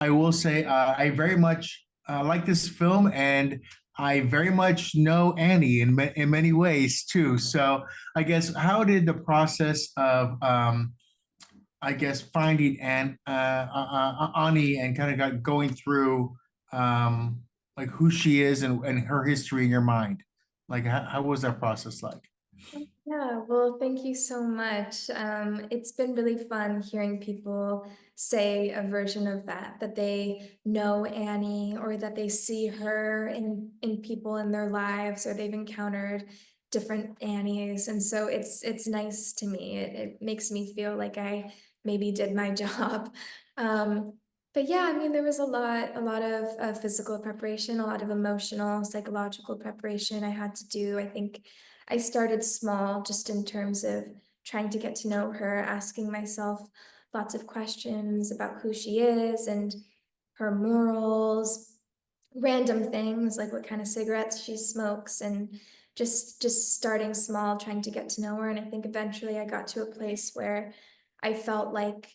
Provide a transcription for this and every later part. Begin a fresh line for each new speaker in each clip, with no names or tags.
I will say I very much like this film, and I very much know Annie in many ways too. So I guess how did the process of I guess finding Annie and kind of got going through like who she is and her history in your mind? Like how was that process like?
Yeah, well, thank you so much. It's been really fun hearing people say a version of that they know Annie or that they see her in people in their lives or they've encountered different Annies. And so it's nice to me. It makes me feel like I maybe did my job. Um, but yeah, I mean, there was a lot of physical preparation, a lot of emotional, psychological preparation I had to do. I think I started small just in terms of trying to get to know her, asking myself lots of questions about who she is and her morals, random things like what kind of cigarettes she smokes and just starting small, trying to get to know her. And I think eventually I got to a place where I felt like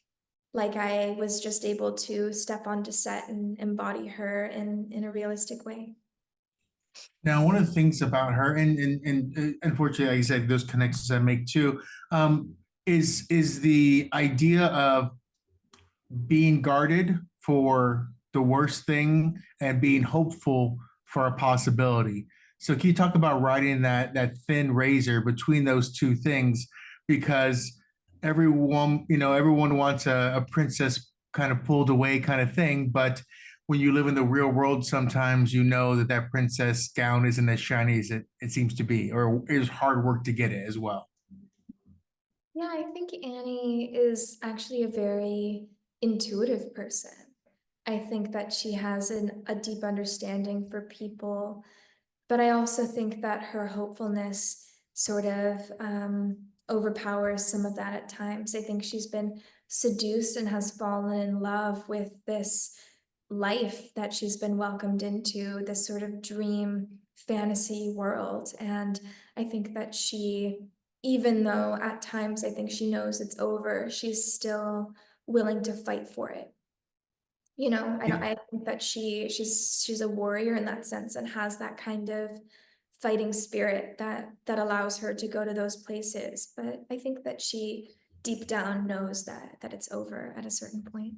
I was just able to step onto set and embody her in a realistic way.
Now, one of the things about her, and unfortunately, like I said, those connections I make too, um, is the idea of being guarded for the worst thing and being hopeful for a possibility. So, can you talk about riding that thin razor between those two things? Because everyone wants a princess kind of pulled away kind of thing, but when you live in the real world, sometimes you know that princess gown isn't as shiny as it seems to be, or it is hard work to get it as well.
Yeah, I think Annie is actually a very intuitive person. I think that she has a deep understanding for people, but I also think that her hopefulness sort of overpowers some of that at times. I think she's been seduced and has fallen in love with this life that she's been welcomed into, this sort of dream fantasy world. And I think that even though at times I think she knows it's over, she's still willing to fight for it. You know, I
Yeah.
don't I think that she's a warrior in that sense and has that kind of fighting spirit that allows her to go to those places. But I think that she deep down knows that it's over at a certain point.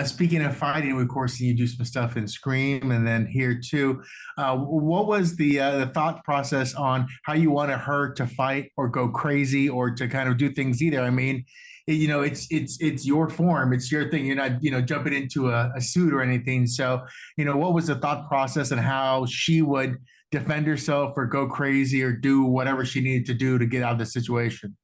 Speaking of fighting, of course, you do some stuff in Scream, and then here too. What was the thought process on how you wanted her to fight or go crazy or to kind of do things either? I mean, it's your form, it's your thing. You're not jumping into a suit or anything. So what was the thought process and how she would defend herself or go crazy or do whatever she needed to do to get out of the situation?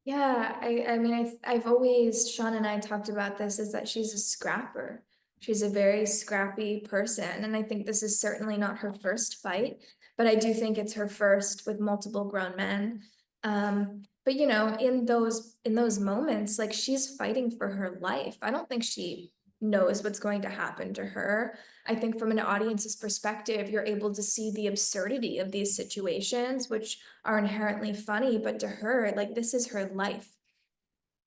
Yeah, I mean, I've always Sean and I talked about this, is that she's a scrapper. She's a very scrappy person, and I think this is certainly not her first fight, but I do think it's her first with multiple grown men. But you know, in those moments, like she's fighting for her life. I don't think she knows what's going to happen to her. I think from an audience's perspective, you're able to see the absurdity of these situations, which are inherently funny, but to her, like this is her life.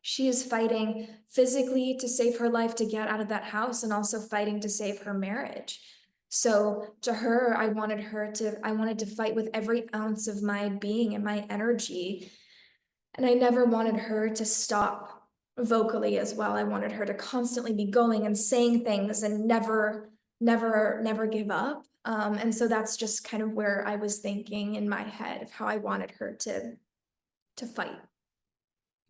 She is fighting physically to save her life to get out of that house and also fighting to save her marriage. So to her, I wanted to fight with every ounce of my being and my energy. And I never wanted her to stop vocally as well. I wanted her to constantly be going and saying things and never give up. And so that's just kind of where I was thinking in my head of how I wanted her to fight.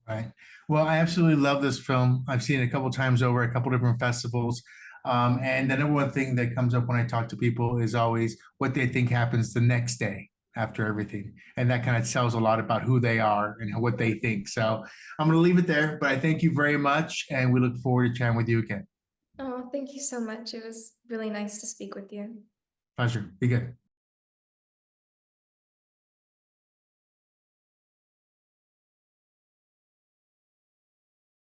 Right. Well, I absolutely love this film. I've seen it a couple times over a couple different festivals. And the number one thing that comes up when I talk to people is always what they think happens the next day after everything. And that kind of tells a lot about who they are and what they think. So I'm going to leave it there, but I thank you very much. And we look forward to chatting with you again.
Oh, thank you so much. It was really nice to speak with you.
Pleasure. Be good.